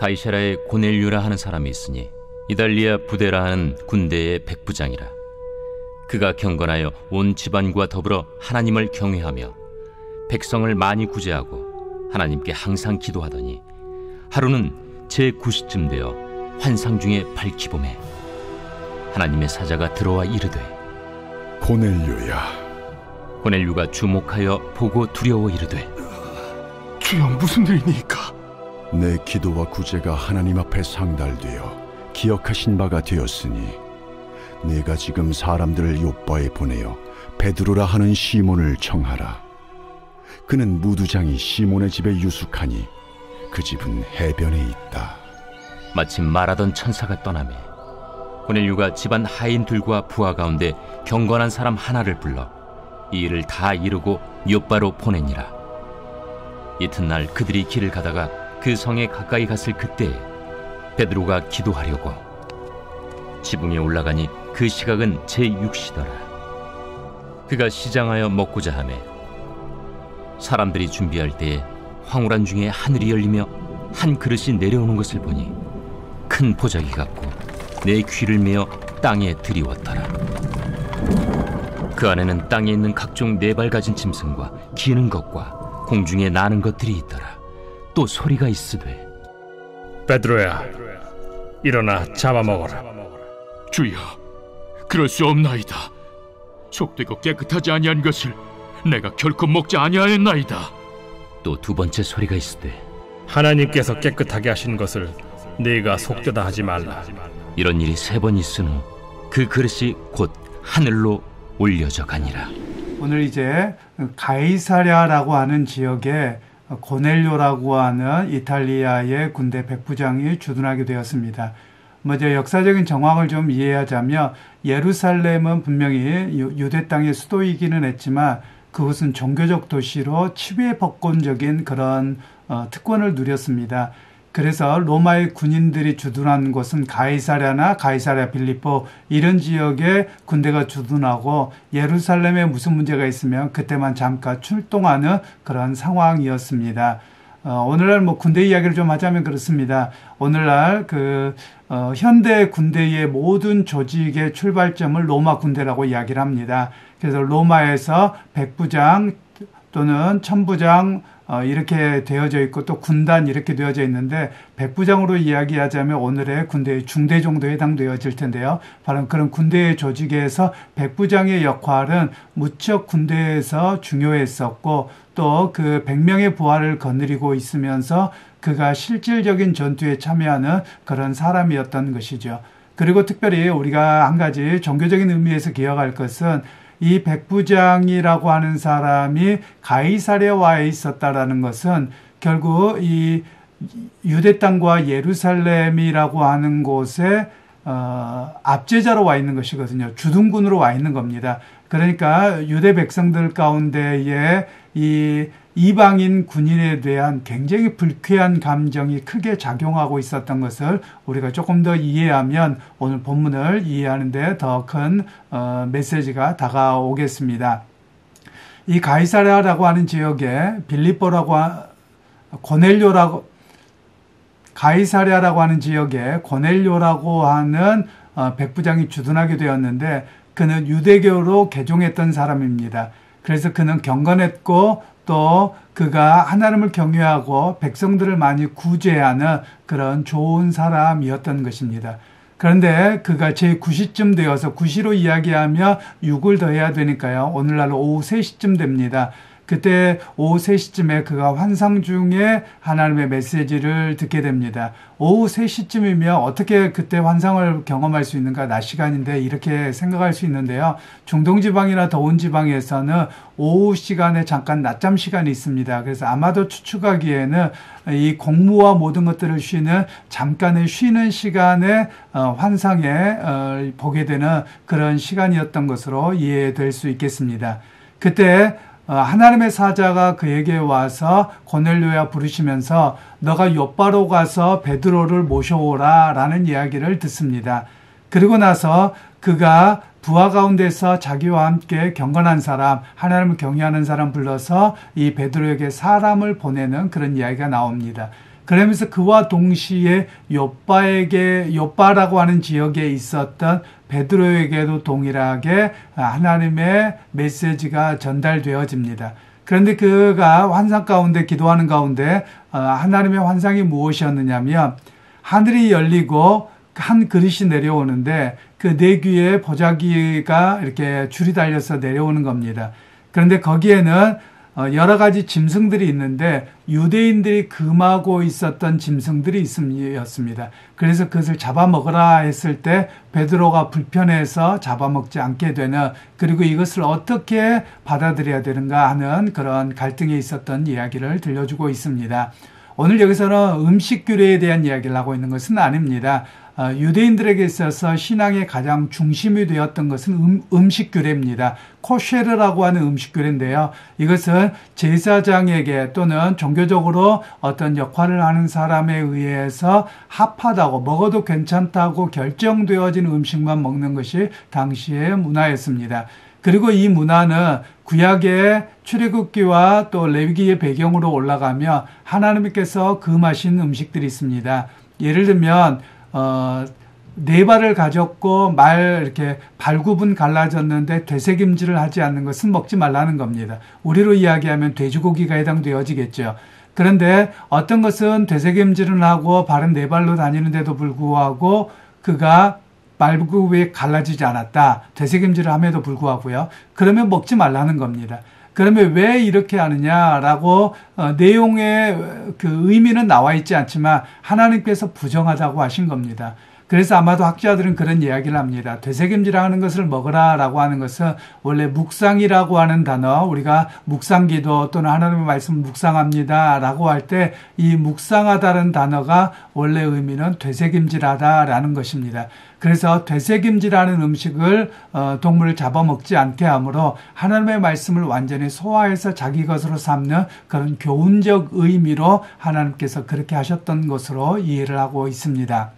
가이사랴에 고넬료라 하는 사람이 있으니 이달리아 부대라 하는 군대의 백부장이라. 그가 경건하여 온 집안과 더불어 하나님을 경외하며 백성을 많이 구제하고 하나님께 항상 기도하더니 하루는 제9시쯤 되어 환상 중에 밝히봄에 하나님의 사자가 들어와 이르되 고넬료야. 고넬료가 주목하여 보고 두려워 이르되 주여, 무슨 일이니까? 내 기도와 구제가 하나님 앞에 상달되어 기억하신 바가 되었으니 내가 지금 사람들을 요빠에 보내어 베드로라 하는 시몬을 청하라. 그는 무두장이 시몬의 집에 유숙하니 그 집은 해변에 있다. 마침 말하던 천사가 떠나매 고넬료가 집안 하인들과 부하 가운데 경건한 사람 하나를 불러 이 일을 다 이루고 요빠로 보내니라. 이튿날 그들이 길을 가다가 그 성에 가까이 갔을 그때에 베드로가 기도하려고 지붕에 올라가니 그 시각은 제6시더라. 그가 시장하여 먹고자 하매 사람들이 준비할 때에 황홀한 중에 하늘이 열리며 한 그릇이 내려오는 것을 보니 큰 보자기 같고 내 귀를 메어 땅에 들이웠더라. 그 안에는 땅에 있는 각종 네 발 가진 짐승과 기는 것과 공중에 나는 것들이 있더라. 또 소리가 있으되 베드로야, 일어나 잡아먹어라. 주여, 그럴 수 없나이다. 속되고 깨끗하지 아니한 것을 내가 결코 먹지 아니하였나이다. 또 두 번째 소리가 있으되 하나님께서 깨끗하게 하신 것을 네가 속되다 하지 말라. 이런 일이 3번 있은 후 그 그릇이 곧 하늘로 올려져 가니라. 오늘 이제 가이사랴라고 하는 지역에 고넬료라고 하는 이탈리아의 군대 백부장이 주둔하게 되었습니다. 먼저 역사적인 정황을 좀 이해하자면 예루살렘은 분명히 유대 땅의 수도이기는 했지만 그것은 종교적 도시로 치외법권적인 그런 특권을 누렸습니다. 그래서 로마의 군인들이 주둔한 곳은 가이사랴나 가이사랴 빌립보 이런 지역에 군대가 주둔하고 예루살렘에 무슨 문제가 있으면 그때만 잠깐 출동하는 그런 상황이었습니다. 오늘날 뭐 군대 이야기를 좀 하자면 그렇습니다. 오늘날 현대 군대의 모든 조직의 출발점을 로마 군대라고 이야기를 합니다. 그래서 로마에서 백부장 또는 천부장 이렇게 되어져 있고 또 군단 이렇게 되어져 있는데 백부장으로 이야기하자면 오늘의 군대의 중대 정도에 해당되어질 텐데요. 바로 그런 군대의 조직에서 백부장의 역할은 무척 군대에서 중요했었고 또 그 100명의 부하를 거느리고 있으면서 그가 실질적인 전투에 참여하는 그런 사람이었던 것이죠. 그리고 특별히 우리가 한 가지 종교적인 의미에서 기억할 것은 이 백부장이라고 하는 사람이 가이사랴와에 있었다라는 것은 결국 이 유대 땅과 예루살렘이라고 하는 곳에 압제자로 와 있는 것이거든요. 주둔군으로 와 있는 겁니다. 그러니까 유대 백성들 가운데에 이 이방인 군인에 대한 굉장히 불쾌한 감정이 크게 작용하고 있었던 것을 우리가 조금 더 이해하면 오늘 본문을 이해하는데 더 큰 메시지가 다가오겠습니다. 이 가이사랴라고 하는 지역에 가이사랴라고 하는 지역에 고넬료라고 하는 백부장이 주둔하게 되었는데 그는 유대교로 개종했던 사람입니다. 그래서 그는 경건했고 또 그가 하나님을 경외하고 백성들을 많이 구제하는 그런 좋은 사람이었던 것입니다. 그런데 그가 제9시쯤 되어서 9시로 이야기하며 6을 더해야 되니까요. 오늘날 오후 3시쯤 됩니다. 그때 오후 3시쯤에 그가 환상 중에 하나님의 메시지를 듣게 됩니다. 오후 3시쯤이면 어떻게 그때 환상을 경험할 수 있는가? 낮 시간인데 이렇게 생각할 수 있는데요. 중동지방이나 더운 지방에서는 오후 시간에 잠깐 낮잠 시간이 있습니다. 그래서 아마도 추측하기에는 이 공무와 모든 것들을 쉬는 잠깐의 쉬는 시간에 환상에 보게 되는 그런 시간이었던 것으로 이해될 수 있겠습니다. 그때 하나님의 사자가 그에게 와서 고넬료야 부르시면서 너가 요빠로 가서 베드로를 모셔오라 라는 이야기를 듣습니다. 그리고 나서 그가 부하 가운데서 자기와 함께 경건한 사람, 하나님을 경외하는 사람 불러서 이 베드로에게 사람을 보내는 그런 이야기가 나옵니다. 그러면서 그와 동시에 욥바라고 하는 지역에 있었던 베드로에게도 동일하게 하나님의 메시지가 전달되어집니다. 그런데 그가 환상 가운데 기도하는 가운데 하나님의 환상이 무엇이었느냐면 하늘이 열리고 한 그릇이 내려오는데 그 네 귀에 보자기가 이렇게 줄이 달려서 내려오는 겁니다. 그런데 거기에는 여러 가지 짐승들이 있는데 유대인들이 금하고 있었던 짐승들이 있었습니다. 그래서 그것을 잡아먹으라 했을 때 베드로가 불편해서 잡아먹지 않게 되는, 그리고 이것을 어떻게 받아들여야 되는가 하는 그런 갈등에 있었던 이야기를 들려주고 있습니다. 오늘 여기서는 음식 규례에 대한 이야기를 하고 있는 것은 아닙니다. 유대인들에게 있어서 신앙의 가장 중심이 되었던 것은 음식 규례입니다. 코쉐르라고 하는 음식 규례인데요. 이것은 제사장에게 또는 종교적으로 어떤 역할을 하는 사람에 의해서 합하다고, 먹어도 괜찮다고 결정되어진 음식만 먹는 것이 당시의 문화였습니다. 그리고 이 문화는 구약의 출애굽기와 또 레위기의 배경으로 올라가며 하나님께서 금하신 음식들이 있습니다. 예를 들면 네 발을 가졌고 이렇게 발굽은 갈라졌는데 되새김질을 하지 않는 것은 먹지 말라는 겁니다. 우리로 이야기하면 돼지고기가 해당되어지겠죠. 그런데 어떤 것은 되새김질을 하고 발은 네 발로 다니는데도 불구하고 그가 발굽이 갈라지지 않았다. 되새김질을 함에도 불구하고요. 그러면 먹지 말라는 겁니다. 그러면 왜 이렇게 하느냐라고 내용의 그 의미는 나와 있지 않지만 하나님께서 부정하다고 하신 겁니다. 그래서 아마도 학자들은 그런 이야기를 합니다. 되새김질하는 것을 먹으라라고 하는 것은 원래 묵상이라고 하는 단어, 우리가 묵상기도 또는 하나님의 말씀을 묵상합니다라고 할 때 이 묵상하다는 단어가 원래 의미는 되새김질하다라는 것입니다. 그래서 되새김질하는 음식을 동물을 잡아먹지 않게 하므로 하나님의 말씀을 완전히 소화해서 자기 것으로 삼는 그런 교훈적 의미로 하나님께서 그렇게 하셨던 것으로 이해를 하고 있습니다.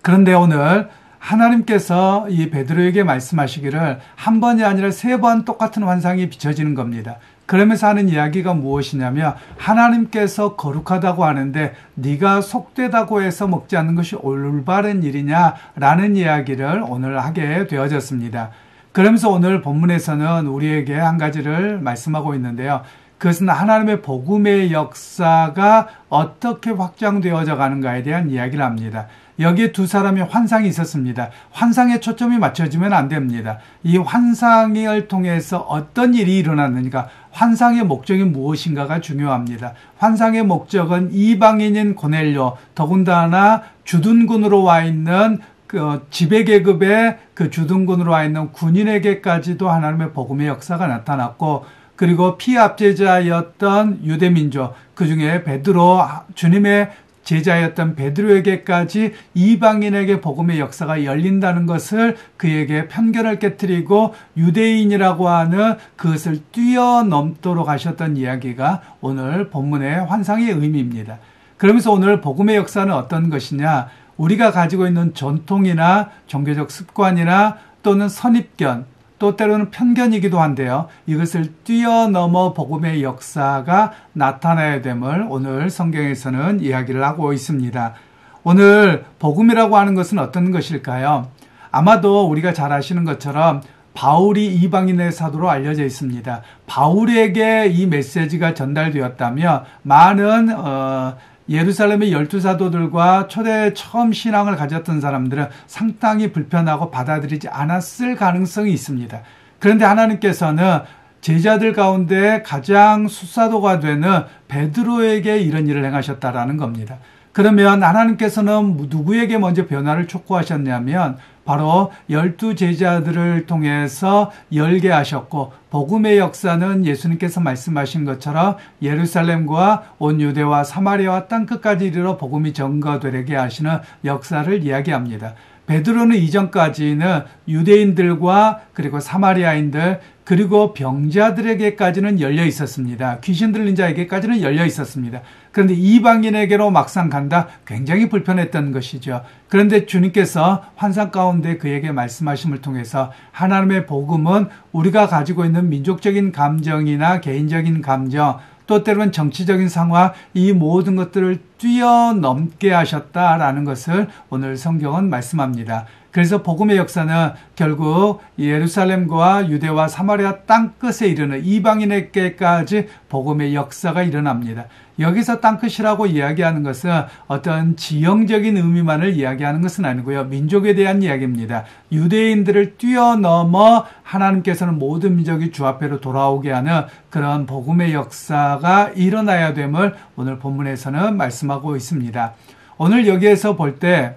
그런데 오늘 하나님께서 이 베드로에게 말씀하시기를 한 번이 아니라 3번 똑같은 환상이 비춰지는 겁니다. 그러면서 하는 이야기가 무엇이냐면 하나님께서 거룩하다고 하는데 네가 속되다고 해서 먹지 않는 것이 올바른 일이냐라는 이야기를 오늘 하게 되어졌습니다. 그러면서 오늘 본문에서는 우리에게 한 가지를 말씀하고 있는데요. 그것은 하나님의 복음의 역사가 어떻게 확장되어져 가는가에 대한 이야기를 합니다. 여기에 두 사람의 환상이 있었습니다. 환상에 초점이 맞춰지면 안 됩니다. 이 환상을 통해서 어떤 일이 일어났는가, 환상의 목적이 무엇인가가 중요합니다. 환상의 목적은 이방인인 고넬료, 더군다나 주둔군으로 와 있는 그 지배계급의 그 주둔군으로 와 있는 군인에게까지도 하나님의 복음의 역사가 나타났고, 그리고 피압제자였던 유대민족, 그 중에 베드로, 주님의 제자였던 베드로에게까지 이방인에게 복음의 역사가 열린다는 것을 그에게 편견을 깨뜨리고 유대인이라고 하는 그것을 뛰어넘도록 하셨던 이야기가 오늘 본문의 환상의 의미입니다. 그러면서 오늘 복음의 역사는 어떤 것이냐, 우리가 가지고 있는 전통이나 종교적 습관이나 또는 선입견, 또 때로는 편견이기도 한데요. 이것을 뛰어넘어 복음의 역사가 나타나야 됨을 오늘 성경에서는 이야기를 하고 있습니다. 오늘 복음이라고 하는 것은 어떤 것일까요? 아마도 우리가 잘 아시는 것처럼 바울이 이방인의 사도로 알려져 있습니다. 바울에게 이 메시지가 전달되었다면 많은 예루살렘의 12사도들과 초대 처음 신앙을 가졌던 사람들은 상당히 불편하고 받아들이지 않았을 가능성이 있습니다. 그런데 하나님께서는 제자들 가운데 가장 수사도가 되는 베드로에게 이런 일을 행하셨다라는 겁니다. 그러면 하나님께서는 누구에게 먼저 변화를 촉구하셨냐면 바로 12제자들을 통해서 열게 하셨고, 복음의 역사는 예수님께서 말씀하신 것처럼 예루살렘과 온 유대와 사마리아와 땅끝까지 이르러 복음이 전거되게 하시는 역사를 이야기합니다. 베드로는 이전까지는 유대인들과 그리고 사마리아인들 그리고 병자들에게까지는 열려 있었습니다. 귀신 들린 자에게까지는 열려 있었습니다. 그런데 이방인에게로 막상 간다, 굉장히 불편했던 것이죠. 그런데 주님께서 환상 가운데 그에게 말씀하심을 통해서 하나님의 복음은 우리가 가지고 있는 민족적인 감정이나 개인적인 감정, 또 때로는 정치적인 상황, 이 모든 것들을 뛰어넘게 하셨다라는 것을 오늘 성경은 말씀합니다. 그래서 복음의 역사는 결국 예루살렘과 유대와 사마리아 땅끝에 이르는 이방인에게까지 복음의 역사가 일어납니다. 여기서 땅끝이라고 이야기하는 것은 어떤 지형적인 의미만을 이야기하는 것은 아니고요. 민족에 대한 이야기입니다. 유대인들을 뛰어넘어 하나님께서는 모든 민족이 주 앞에로 돌아오게 하는 그런 복음의 역사가 일어나야 됨을 오늘 본문에서는 말씀하고 있습니다. 오늘 여기에서 볼 때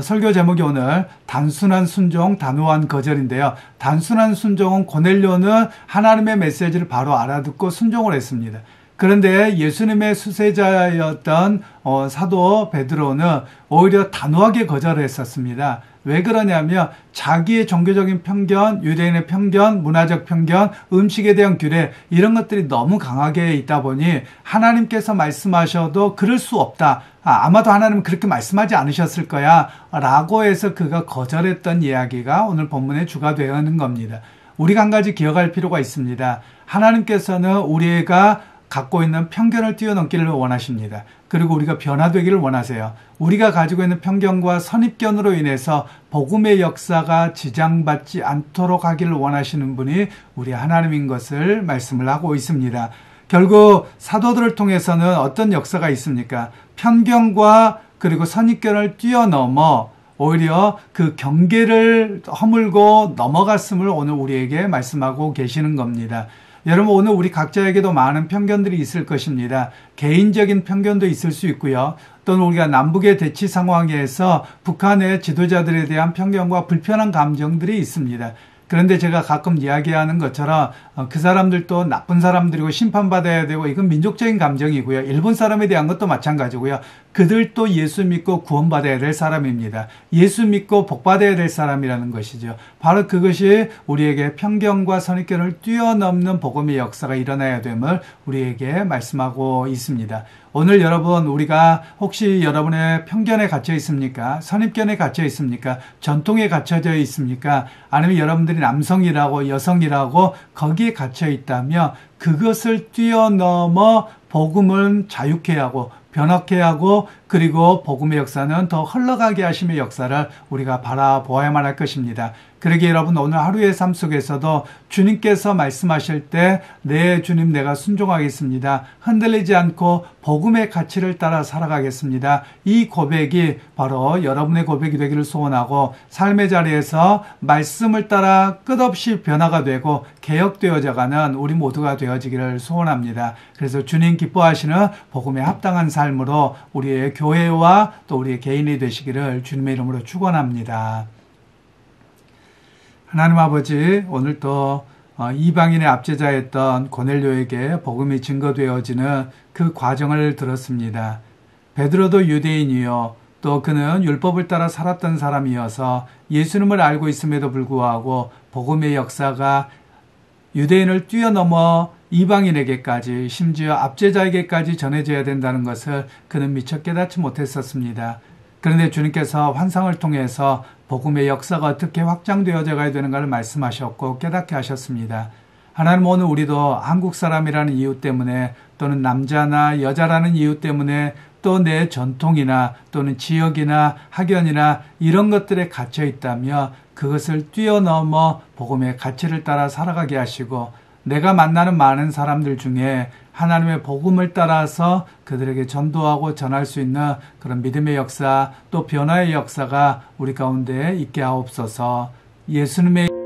설교 제목이 오늘 단순한 순종, 단호한 거절인데요. 단순한 순종은 고넬료는 하나님의 메시지를 바로 알아듣고 순종을 했습니다. 그런데 예수님의 수세자였던 사도 베드로는 오히려 단호하게 거절했었습니다. 왜 그러냐면 자기의 종교적인 편견, 유대인의 편견, 문화적 편견, 음식에 대한 규례 이런 것들이 너무 강하게 있다 보니 하나님께서 말씀하셔도 그럴 수 없다. 아마도 하나님은 그렇게 말씀하지 않으셨을 거야 라고 해서 그가 거절했던 이야기가 오늘 본문의 주가 되는 겁니다. 우리가 한 가지 기억할 필요가 있습니다. 하나님께서는 우리가 갖고 있는 편견을 뛰어넘기를 원하십니다. 그리고 우리가 변화되기를 원하세요. 우리가 가지고 있는 편견과 선입견으로 인해서 복음의 역사가 지장받지 않도록 하기를 원하시는 분이 우리 하나님인 것을 말씀을 하고 있습니다. 결국 사도들을 통해서는 어떤 역사가 있습니까? 편견과 그리고 선입견을 뛰어넘어 오히려 그 경계를 허물고 넘어갔음을 오늘 우리에게 말씀하고 계시는 겁니다. 여러분 오늘 우리 각자에게도 많은 편견들이 있을 것입니다. 개인적인 편견도 있을 수 있고요. 또는 우리가 남북의 대치 상황에서 북한의 지도자들에 대한 편견과 불편한 감정들이 있습니다. 그런데 제가 가끔 이야기하는 것처럼 그 사람들도 나쁜 사람들이고 심판받아야 되고 이건 민족적인 감정이고요. 일본 사람에 대한 것도 마찬가지고요. 그들도 예수 믿고 구원받아야 될 사람입니다. 예수 믿고 복받아야 될 사람이라는 것이죠. 바로 그것이 우리에게 편견과 선입견을 뛰어넘는 복음의 역사가 일어나야 됨을 우리에게 말씀하고 있습니다. 오늘 여러분 우리가 혹시 여러분의 편견에 갇혀 있습니까? 선입견에 갇혀 있습니까? 전통에 갇혀져 있습니까? 아니면 여러분들이 남성이라고 여성이라고 거기에 갇혀 있다면 그것을 뛰어넘어 복음을 자유케 하고 변화케 하고 그리고 복음의 역사는 더 흘러가게 하심의 역사를 우리가 바라보아야만 할 것입니다. 그러기에 여러분 오늘 하루의 삶 속에서도 주님께서 말씀하실 때 네 주님 내가 순종하겠습니다. 흔들리지 않고 복음의 가치를 따라 살아가겠습니다. 이 고백이 바로 여러분의 고백이 되기를 소원하고 삶의 자리에서 말씀을 따라 끝없이 변화가 되고 개혁되어져가는 우리 모두가 되어지기를 소원합니다. 그래서 주님 기뻐하시는 복음에 합당한 삶으로 우리의 교회와 또 우리의 개인이 되시기를 주님의 이름으로 축원합니다. 하나님 아버지 오늘 또 이방인의 압제자였던 고넬료에게 복음이 증거되어지는 그 과정을 들었습니다. 베드로도 유대인이요 또 그는 율법을 따라 살았던 사람이어서 예수님을 알고 있음에도 불구하고 복음의 역사가 유대인을 뛰어넘어 이방인에게까지 심지어 압제자에게까지 전해져야 된다는 것을 그는 미처 깨닫지 못했었습니다. 그런데 주님께서 환상을 통해서 복음의 역사가 어떻게 확장되어져 가야 되는가를 말씀하셨고 깨닫게 하셨습니다. 하나님 오늘 우리도 한국 사람이라는 이유 때문에 또는 남자나 여자라는 이유 때문에 또 내 전통이나 또는 지역이나 학연이나 이런 것들에 갇혀 있다며 그것을 뛰어넘어 복음의 가치를 따라 살아가게 하시고 내가 만나는 많은 사람들 중에 하나님의 복음을 따라서 그들에게 전도하고 전할 수 있는 그런 믿음의 역사 또 변화의 역사가 우리 가운데 있게 하옵소서. 예수님의